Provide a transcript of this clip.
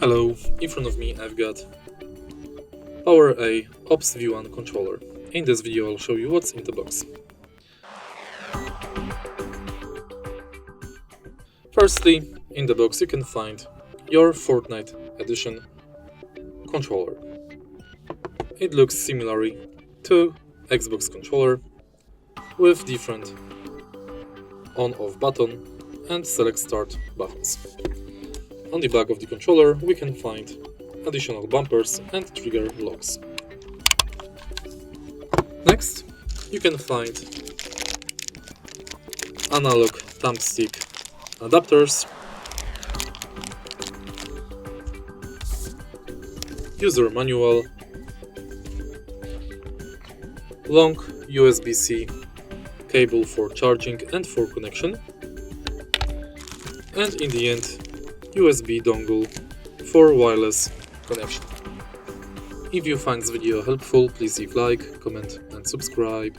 Hello, in front of me I've got PowerA OPS V1 controller. In this video I'll show you what's in the box. Firstly, in the box you can find your Fortnite edition controller. It looks similarly to Xbox controller with different on-off button and select start buttons. On the back of the controller we can find additional bumpers and trigger locks. Next, you can find analog thumbstick adapters, user manual, long USB-C cable for charging and for connection, and in the end USB dongle for wireless connection. If you find this video helpful, please leave like, comment and subscribe.